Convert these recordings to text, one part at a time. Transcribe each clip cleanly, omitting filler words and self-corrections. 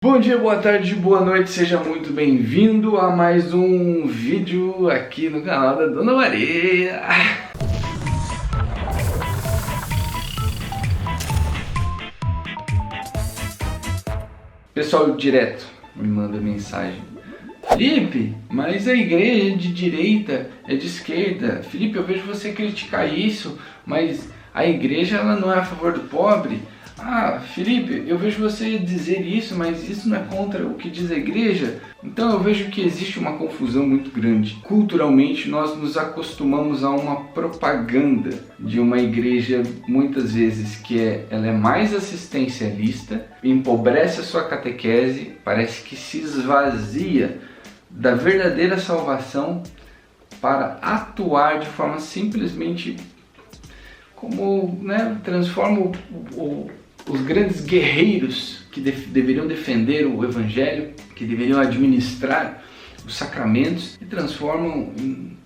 Bom dia, boa tarde, boa noite, seja muito bem-vindo a mais um vídeo aqui no canal da Dona Maria. Pessoal direto me manda mensagem: Felipe, mas a igreja é de direita, é de esquerda. Felipe, eu vejo você criticar isso, mas a igreja ela não é a favor do pobre. Ah, Felipe, eu vejo você dizer isso, mas isso não é contra o que diz a igreja. Então eu vejo que existe uma confusão muito grande. Culturalmente nós nos acostumamos a uma propaganda de uma igreja muitas vezes que ela é mais assistencialista, empobrece a sua catequese, parece que se esvazia da verdadeira salvação para atuar de forma simplesmente como, transforma os grandes guerreiros que deveriam defender o evangelho, que deveriam administrar os sacramentos, e transformam em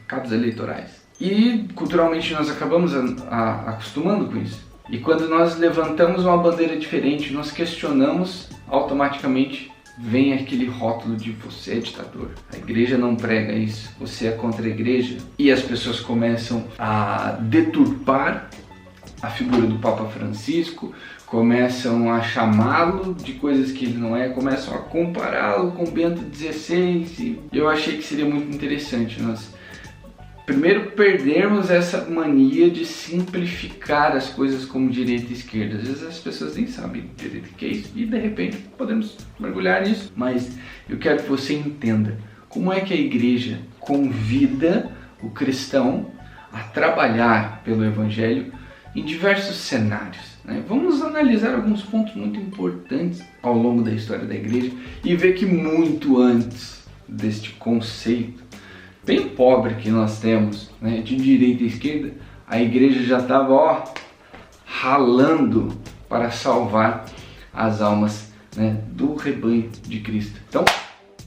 cabos eleitorais. E culturalmente nós acabamos acostumando com isso. E quando nós levantamos uma bandeira diferente, nós questionamos, automaticamente vem aquele rótulo de você é ditador. A igreja não prega isso, você é contra a igreja. E as pessoas começam a deturpar a figura do Papa Francisco, começam a chamá-lo de coisas que ele não é, começam a compará-lo com Bento XVI. E eu achei que seria muito interessante nós primeiro perdermos essa mania de simplificar as coisas como direita e esquerda. Às vezes as pessoas nem sabem direito o que é isso e de repente podemos mergulhar nisso. Mas eu quero que você entenda como é que a igreja convida o cristão a trabalhar pelo evangelho em diversos cenários, né? Vamos analisar alguns pontos muito importantes ao longo da história da igreja e ver que muito antes deste conceito bem pobre que nós temos, né, de direita e esquerda, a igreja já estava ralando para salvar as almas, né, do rebanho de Cristo. Então,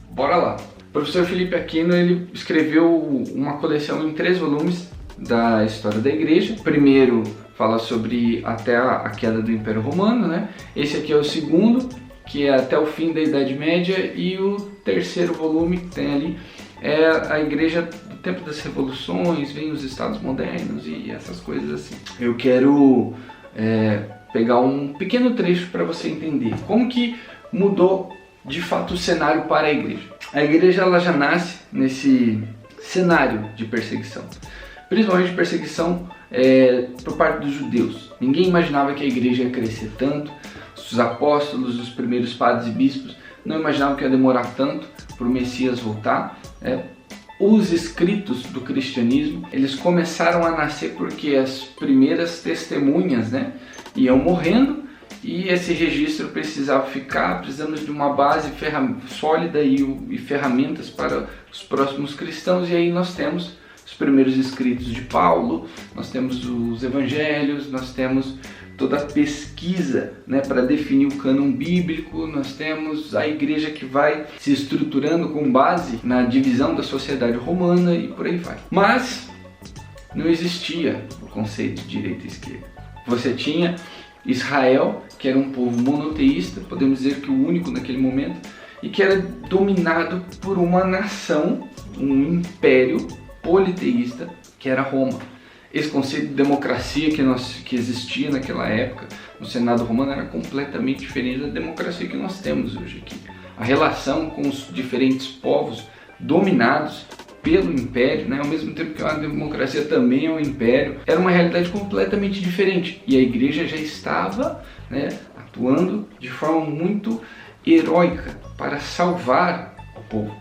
bora lá. O professor Felipe Aquino ele escreveu uma coleção em 3 volumes da história da igreja. Primeiro fala sobre até a queda do Império Romano, né? Esse aqui é o segundo, que é até o fim da Idade Média, e o terceiro volume que tem ali é a igreja do tempo das revoluções, vem os estados modernos e essas coisas assim. Eu quero pegar um pequeno trecho para você entender como que mudou de fato o cenário para a igreja. A igreja ela já nasce nesse cenário de perseguição, principalmente perseguição por parte dos judeus. Ninguém imaginava que a igreja ia crescer tanto. Os apóstolos, os primeiros padres e bispos não imaginavam que ia demorar tanto para o Messias voltar. Os escritos do cristianismo eles começaram a nascer porque as primeiras testemunhas, né, iam morrendo e esse registro precisava ficar. Precisamos de uma base sólida e ferramentas para os próximos cristãos, e aí nós temos os primeiros escritos de Paulo, nós temos os evangelhos, nós temos toda a pesquisa, né, para definir o cânon bíblico, nós temos a igreja que vai se estruturando com base na divisão da sociedade romana e por aí vai. Mas não existia o conceito de direita e esquerda. Você tinha Israel, que era um povo monoteísta, podemos dizer que o único naquele momento, e que era dominado por uma nação, um império politeísta, que era Roma. Esse conceito de democracia que existia naquela época no Senado romano era completamente diferente da democracia que nós temos hoje aqui. A relação com os diferentes povos dominados pelo império, né, ao mesmo tempo que a democracia também é um império, era uma realidade completamente diferente. E a igreja já estava, né, atuando de forma muito heróica para salvar o povo.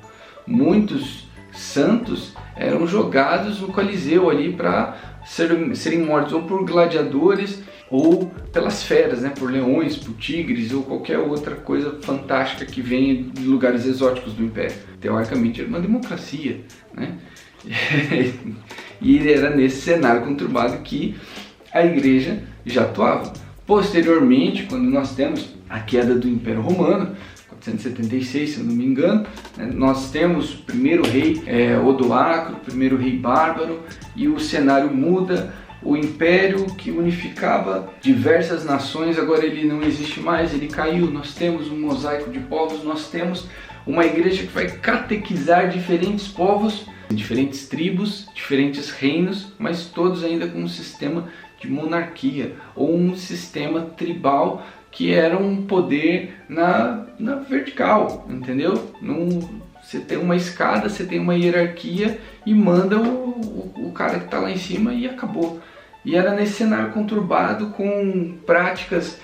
Muitos santos eram jogados no Coliseu ali para serem mortos ou por gladiadores ou pelas feras, né, por leões, por tigres ou qualquer outra coisa fantástica que venha de lugares exóticos do Império. Teoricamente era uma democracia, né? E era nesse cenário conturbado que a igreja já atuava. Posteriormente, quando nós temos a queda do Império Romano, 476, se eu não me engano, né, nós temos o primeiro rei Odoacro, o primeiro rei bárbaro, e o cenário muda. o império que unificava diversas nações, agora ele não existe mais, ele caiu. Nós temos um mosaico de povos, nós temos uma igreja que vai catequizar diferentes povos, diferentes tribos, diferentes reinos, mas todos ainda com um sistema de monarquia ou um sistema tribal que era um poder na vertical, entendeu? Você tem uma escada, você tem uma hierarquia e manda o cara que está lá em cima e acabou. E era nesse cenário conturbado, com práticas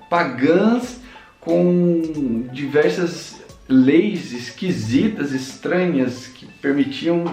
pagãs, com diversas leis esquisitas, estranhas, que permitiam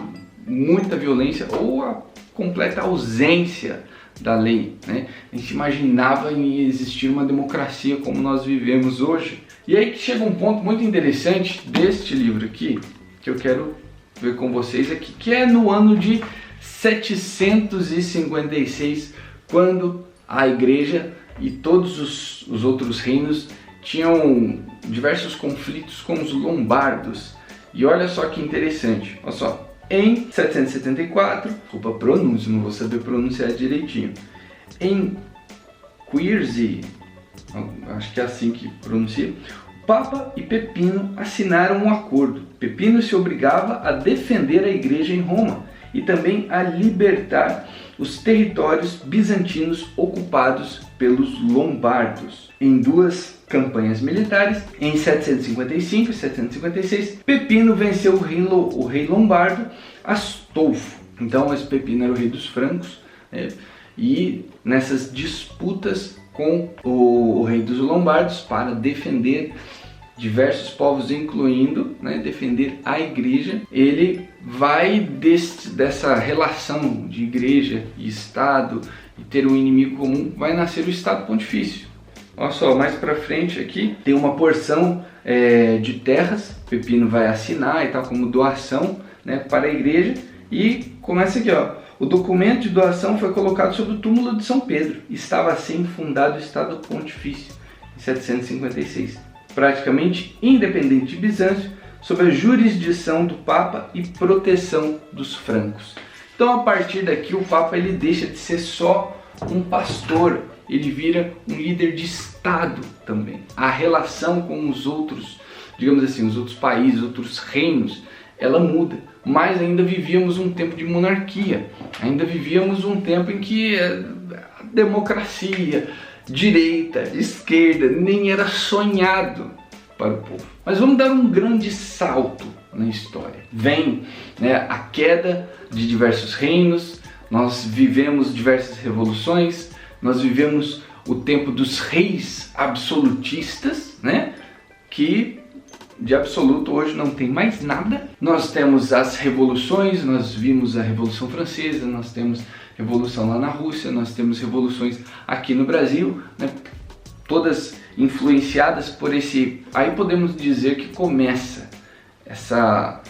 muita violência ou a completa ausência da lei, né? A gente imaginava em existir uma democracia como nós vivemos hoje. E aí que chega um ponto muito interessante deste livro aqui, que eu quero ver com vocês aqui, que é no ano de 756, quando a igreja e todos os outros reinos tinham diversos conflitos com os lombardos. E olha só que interessante, olha só. Em 774, desculpa a pronúncia, não vou saber pronunciar direitinho. Em Quirze, acho que é assim que pronuncia, o Papa e Pepino assinaram um acordo. Pepino se obrigava a defender a igreja em Roma e também a libertar os territórios bizantinos ocupados pelos lombardos. Em duas campanhas militares, em 755 e 756, Pepino venceu o rei lombardo Astolfo. Então esse Pepino era o rei dos francos, né? E nessas disputas com o rei dos lombardos para defender diversos povos, incluindo, né, defender a igreja, ele vai dessa relação de igreja e Estado e ter um inimigo comum, vai nascer o Estado Pontifício. Olha só, mais pra frente aqui tem uma porção de terras, Pepino vai assinar e tal, como doação, né, para a igreja, e começa aqui, ó. O documento de doação foi colocado sobre o túmulo de São Pedro. Estava assim fundado o Estado Pontifício, em 756. Praticamente independente de Bizâncio, sob a jurisdição do Papa e proteção dos francos. Então, a partir daqui, o Papa ele deixa de ser só um pastor, ele vira um líder de Estado também. A relação com os outros, digamos assim, os outros países, outros reinos, ela muda. Mas ainda vivíamos um tempo de monarquia, ainda vivíamos um tempo em que a democracia, direita, esquerda, nem era sonhado para o povo. Mas vamos dar um grande salto na história. Vem, né, a queda de diversos reinos, nós vivemos diversas revoluções, nós vivemos o tempo dos reis absolutistas, né, que de absoluto hoje não tem mais nada. Nós temos as revoluções, nós vimos a Revolução Francesa, nós temos revolução lá na Rússia, nós temos revoluções aqui no Brasil, né? Todas influenciadas por esse... Aí podemos dizer que começa essa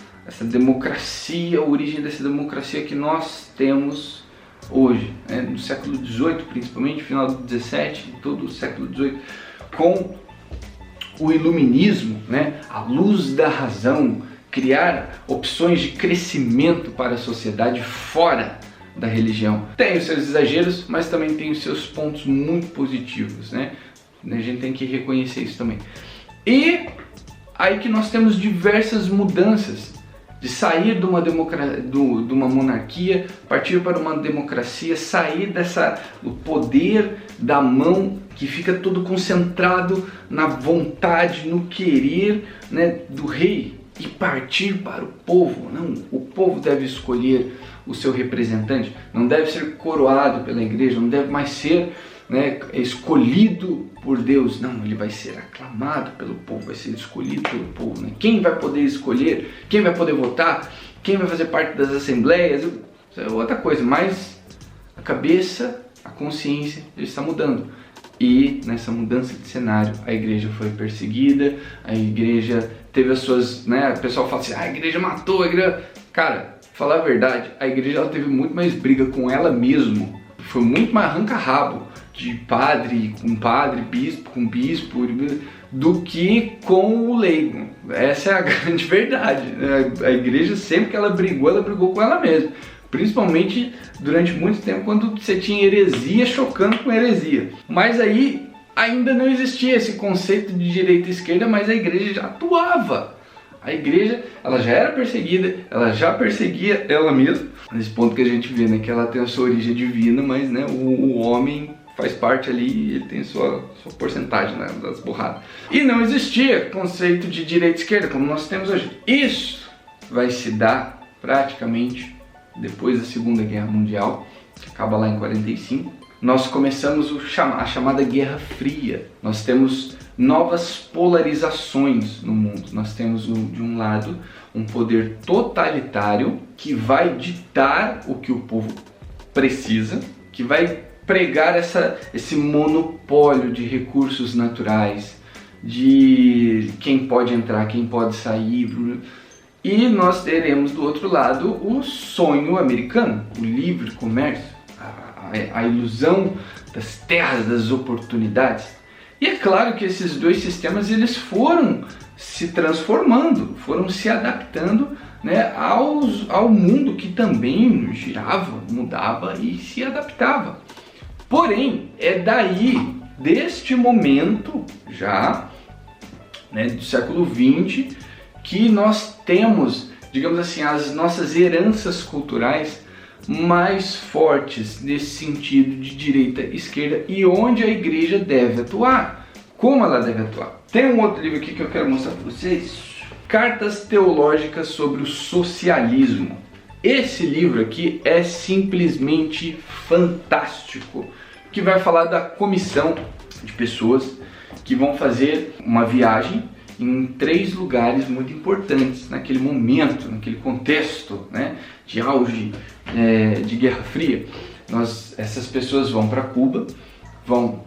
democracia, a origem dessa democracia que nós temos hoje, né? No século XVIII principalmente, final do XVII, todo o século XVIII, com o iluminismo, né? A luz da razão, criar opções de crescimento para a sociedade fora da religião. Tem os seus exageros, mas também tem os seus pontos muito positivos, né? A gente tem que reconhecer isso também. E aí que nós temos diversas mudanças, de sair de uma monarquia, partir para uma democracia, sair do poder da mão que fica todo concentrado na vontade, no querer, né, do rei, e partir para o povo. Não, o povo deve escolher o seu representante, não deve ser coroado pela igreja, não deve mais ser, né, escolhido por Deus. Não, ele vai ser aclamado pelo povo, vai ser escolhido pelo povo, né? Quem vai poder escolher, quem vai poder votar, quem vai fazer parte das assembleias, isso é outra coisa, mas a cabeça, a consciência já está mudando. E nessa mudança de cenário, a igreja foi perseguida, a igreja teve as suas, né, o pessoal fala assim, a igreja matou, a igreja... Cara, falar a verdade, a igreja ela teve muito mais briga com ela mesmo, foi muito mais arranca-rabo de padre com padre, bispo com bispo, do que com o leigo. Essa é a grande verdade. A igreja, sempre que ela brigou com ela mesma. principalmente durante muito tempo, quando você tinha heresia chocando com heresia. Mas aí ainda não existia esse conceito de direita e esquerda, mas a igreja já atuava. A igreja, ela já era perseguida, ela já perseguia ela mesma. Nesse ponto que a gente vê, né, que ela tem a sua origem divina, mas, né, o homem faz parte ali, ele tem a sua porcentagem, né, das burradas. E não existia conceito de direita e esquerda como nós temos hoje. Isso vai se dar praticamente depois da Segunda Guerra Mundial, que acaba lá em 45. Nós começamos a chamada Guerra Fria. Nós temos novas polarizações no mundo. Nós temos, de um lado, um poder totalitário que vai ditar o que o povo precisa, que vai pregar esse monopólio de recursos naturais, de quem pode entrar, quem pode sair. E nós teremos do outro lado o sonho americano, o livre comércio, a ilusão das terras, das oportunidades. E é claro que esses dois sistemas eles foram se transformando, foram se adaptando, né, ao mundo que também girava, mudava e se adaptava. Porém, é daí, deste momento já, né, do século XX, que nós temos, digamos assim, as nossas heranças culturais mais fortes nesse sentido de direita e esquerda e onde a igreja deve atuar, como ela deve atuar. Tem um outro livro aqui que eu quero mostrar para vocês, Cartas Teológicas sobre o Socialismo. Esse livro aqui é simplesmente fantástico, que vai falar da comissão de pessoas que vão fazer uma viagem em 3 lugares muito importantes naquele momento, naquele contexto, né, de auge de Guerra Fria. Essas pessoas vão para Cuba, vão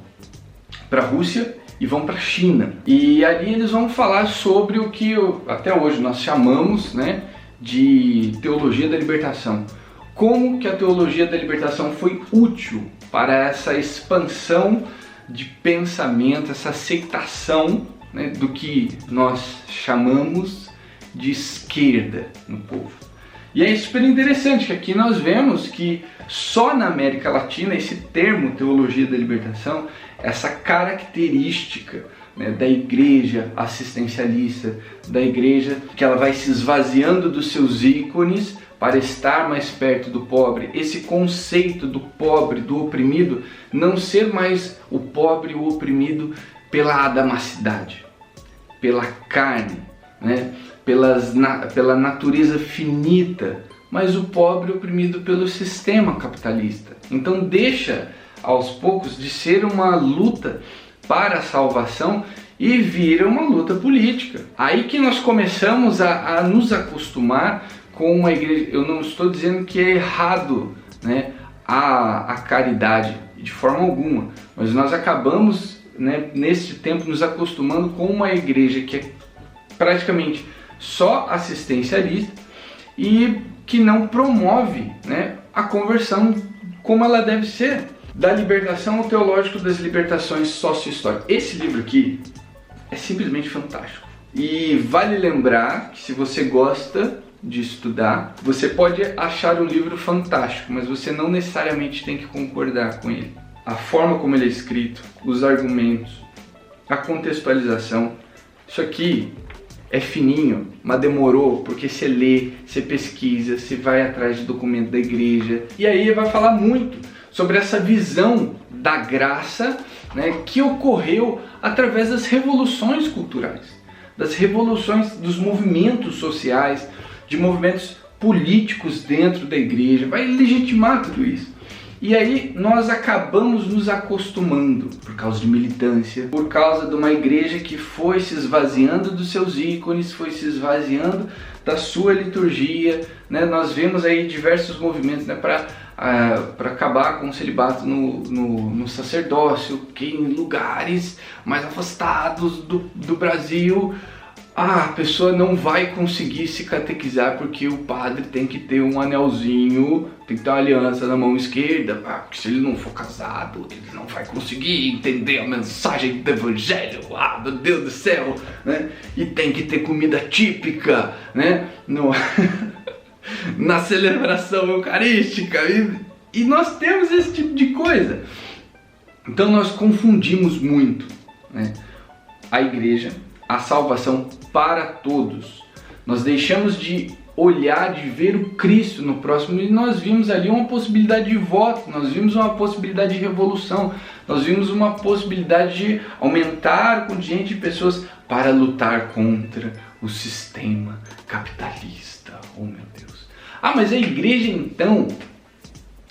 para a Rússia e vão para a China. E ali eles vão falar sobre o que até hoje nós chamamos, né, de teologia da libertação. Como que a teologia da libertação foi útil para essa expansão de pensamento, essa aceitação, né, do que nós chamamos de esquerda no povo. E é super interessante que aqui nós vemos que só na América Latina esse termo teologia da libertação, essa característica, né, da igreja assistencialista, da igreja que ela vai se esvaziando dos seus ícones para estar mais perto do pobre, esse conceito do pobre, do oprimido, não ser mais o pobre, o oprimido pela adamacidade, pela carne, né? Pela natureza finita, mas o pobre oprimido pelo sistema capitalista. Então deixa aos poucos de ser uma luta para a salvação e vira uma luta política. Aí que nós começamos a nos acostumar com uma igreja. Eu não estou dizendo que é errado, né, a caridade, de forma alguma, mas nós acabamos, né, nesse tempo nos acostumando com uma igreja que é praticamente só assistencialista e que não promove, né, a conversão como ela deve ser. Da libertação ao teológico das libertações sócio-históricas. Esse livro aqui é simplesmente fantástico. E vale lembrar que se você gosta de estudar, você pode achar o livro fantástico, mas você não necessariamente tem que concordar com ele. A forma como ele é escrito, os argumentos, a contextualização, isso aqui é fininho, mas demorou, porque você lê, você pesquisa, você vai atrás de documento da igreja, e aí vai falar muito sobre essa visão da graça, né, que ocorreu através das revoluções culturais, das revoluções dos movimentos sociais, de movimentos políticos dentro da igreja, vai legitimar tudo isso. E aí nós acabamos nos acostumando, por causa de militância, por causa de uma igreja que foi se esvaziando dos seus ícones, foi se esvaziando da sua liturgia, né? Nós vemos aí diversos movimentos, né, para acabar com o celibato no sacerdócio, que em lugares mais afastados do Brasil a pessoa não vai conseguir se catequizar porque o padre tem que ter um anelzinho, tem que ter uma aliança na mão esquerda, porque se ele não for casado, ele não vai conseguir entender a mensagem do evangelho, meu Deus do céu, né? E tem que ter comida típica, né? na celebração eucarística. E nós temos esse tipo de coisa. Então nós confundimos muito, né, a igreja, a salvação para todos. Nós deixamos de olhar, de ver o Cristo no próximo, e nós vimos ali uma possibilidade de voto, nós vimos uma possibilidade de revolução, nós vimos uma possibilidade de aumentar o contingente de pessoas para lutar contra o sistema capitalista. Oh meu Deus! Ah, mas a igreja então,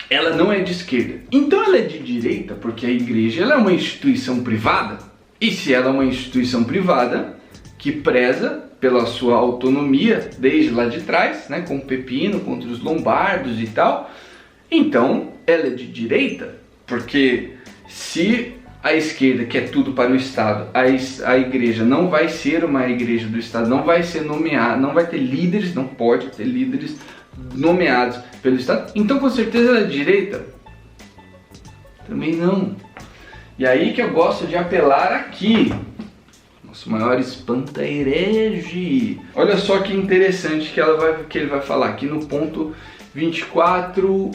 ela não é de esquerda. Então ela é de direita, porque a igreja ela é uma instituição privada. E se ela é uma instituição privada que preza pela sua autonomia desde lá de trás, né, com o Pepino, contra os lombardos e tal, então ela é de direita, porque se a esquerda quer tudo para o Estado, a igreja não vai ser uma igreja do Estado, não vai ser nomeada, não vai ter líderes, não pode ter líderes nomeados pelo Estado, então com certeza ela é de direita? Também não. E aí que eu gosto de apelar aqui, nosso maior espanta-herege. Olha só que interessante que ele vai falar aqui no ponto 24,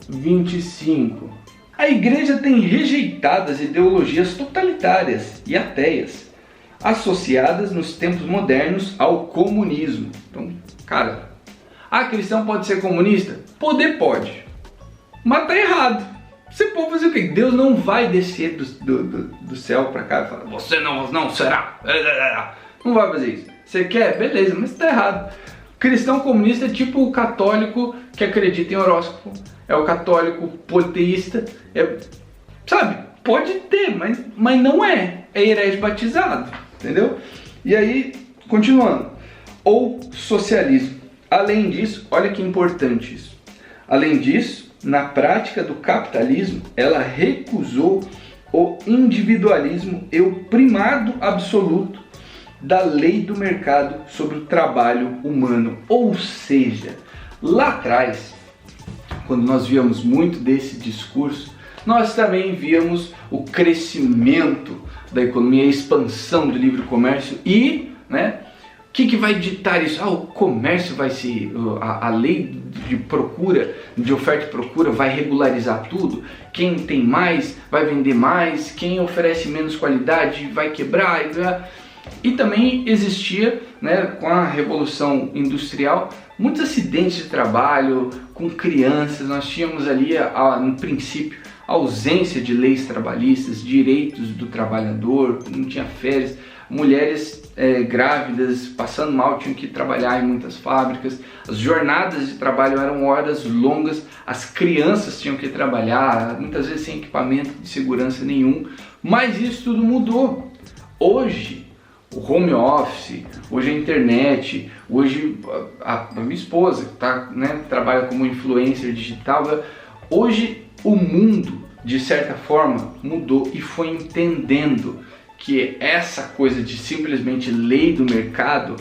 25. A igreja tem rejeitado as ideologias totalitárias e ateias, associadas nos tempos modernos ao comunismo. Então, cara, cristão pode ser comunista? Poder pode, mas tá errado. Você pode fazer o quê? Deus não vai descer do céu para cá e falar, você não será. Não vai fazer isso. Você quer? Beleza, mas está errado. Cristão comunista é tipo o católico que acredita em horóscopo. É o católico politeísta. Sabe? Pode ter, mas não é. É herege batizado. Entendeu? E aí, continuando. Ou socialismo. Além disso, olha que importante isso. Além disso, na prática do capitalismo, ela recusou o individualismo e o primado absoluto da lei do mercado sobre o trabalho humano. Ou seja, lá atrás, quando nós víamos muito desse discurso, nós também víamos o crescimento da economia, a expansão do livre comércio e, né, o que vai ditar isso? O comércio vai ser, a lei de procura, de oferta e procura vai regularizar tudo. Quem tem mais vai vender mais, quem oferece menos qualidade vai quebrar. E também existia, né, com a Revolução Industrial, muitos acidentes de trabalho com crianças. Nós tínhamos ali, no princípio, a ausência de leis trabalhistas, direitos do trabalhador, não tinha férias. Mulheres grávidas, passando mal, tinham que trabalhar em muitas fábricas, as jornadas de trabalho eram horas longas, as crianças tinham que trabalhar, muitas vezes sem equipamento de segurança nenhum, mas isso tudo mudou. Hoje, o home office, hoje a internet, hoje a minha esposa, que trabalha como influencer digital, hoje o mundo, de certa forma, mudou e foi entendendo que essa coisa de simplesmente lei do mercado,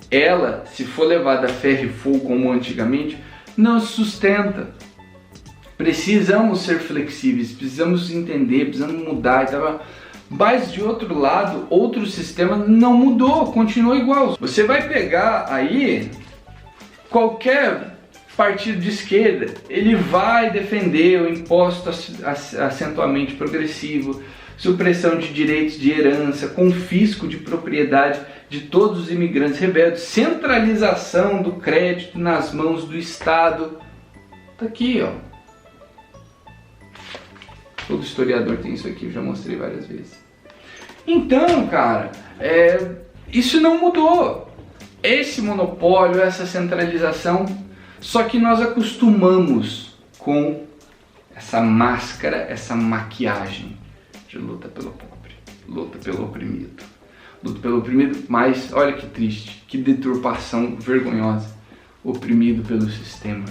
ela, se for levada a ferro e fogo como antigamente, não se sustenta. Precisamos ser flexíveis, precisamos entender, precisamos mudar e tal. Mas de outro lado, outro sistema não mudou, continua igual. Você vai pegar aí qualquer partido de esquerda, ele vai defender o imposto acentuadamente progressivo, supressão de direitos de herança, confisco de propriedade de todos os imigrantes rebeldes, centralização do crédito nas mãos do Estado. Tá aqui, ó. Todo historiador tem isso aqui, eu já mostrei várias vezes. Então, cara, isso não mudou. Esse monopólio, essa centralização, só que nós acostumamos com essa máscara, essa maquiagem de luta pelo pobre, luta pelo oprimido. Luta pelo oprimido, mas olha que triste, que deturpação vergonhosa. Oprimido pelo sistema,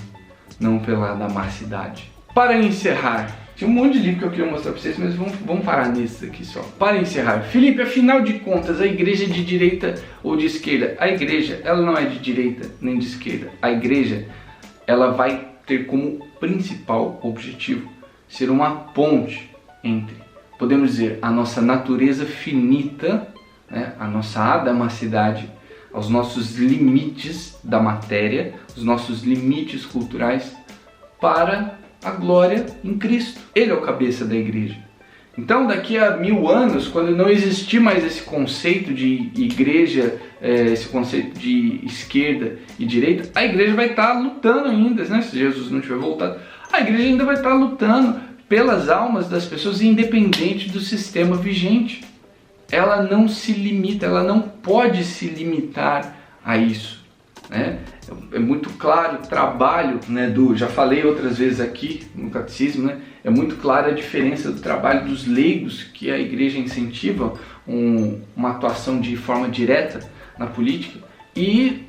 não pela damassidade. Para encerrar, tinha um monte de livro que eu queria mostrar para vocês, mas vamos parar nisso aqui só. Para encerrar, Felipe, afinal de contas, a igreja é de direita ou de esquerda? A igreja, ela não é de direita nem de esquerda. A igreja, ela vai ter como principal objetivo ser uma ponte entre, podemos dizer, a nossa natureza finita, né, a nossa adamassidade, aos nossos limites da matéria, os nossos limites culturais, para a glória em Cristo. Ele é o cabeça da igreja. Então, daqui a 1000 anos, quando não existir mais esse conceito de igreja, esse conceito de esquerda e direita, a igreja vai estar lutando ainda, né? Se Jesus não tiver voltado, a igreja ainda vai estar lutando pelas almas das pessoas, independente do sistema vigente. Ela não se limita, ela não pode se limitar a isso, né? É muito claro o trabalho, né, já falei outras vezes aqui no catecismo, né? É muito clara a diferença do trabalho dos leigos, que a igreja incentiva uma atuação de forma direta na política, e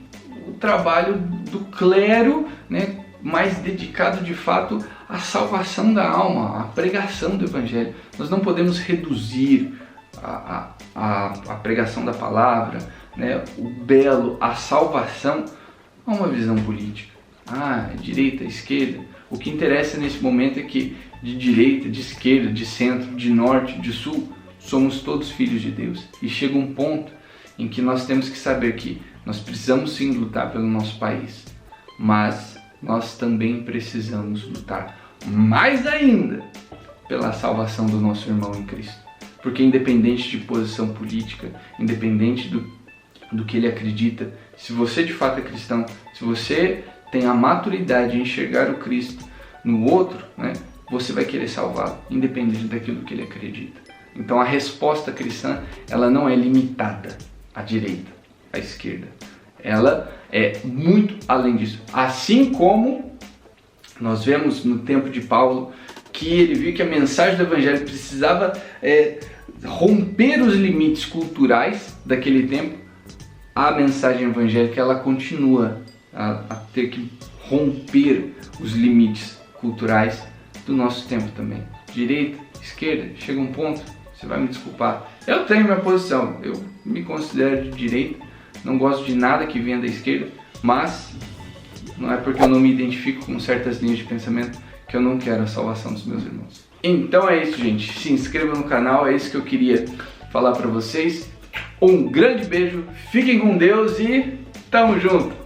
o trabalho do clero, né, mais dedicado de fato à salvação da alma, à pregação do evangelho. Nós não podemos reduzir a pregação da palavra, né, o belo, a salvação, a uma visão política. Direita, esquerda. O que interessa nesse momento é que de direita, de esquerda, de centro, de norte, de sul, somos todos filhos de Deus. E chega um ponto em que nós temos que saber que nós precisamos sim lutar pelo nosso país, mas nós também precisamos lutar mais ainda pela salvação do nosso irmão em Cristo. Porque independente de posição política, independente do que ele acredita, se você de fato é cristão, se você tem a maturidade de enxergar o Cristo no outro, né, você vai querer salvá-lo, independente daquilo que ele acredita. Então a resposta cristã, ela não é limitada à direita, à esquerda. Ela é muito além disso. Assim como nós vemos no tempo de Paulo, que ele viu que a mensagem do evangelho precisava romper os limites culturais daquele tempo, a mensagem evangélica ela continua a ter que romper os limites culturais do nosso tempo também. Direita, esquerda, chega um ponto, você vai me desculpar, eu tenho minha posição, eu me considero de direita, não gosto de nada que venha da esquerda, mas não é porque eu não me identifico com certas linhas de pensamento que eu não quero a salvação dos meus irmãos. Então é isso, gente, se inscreva no canal, é isso que eu queria falar para vocês. Um grande beijo, fiquem com Deus e tamo junto!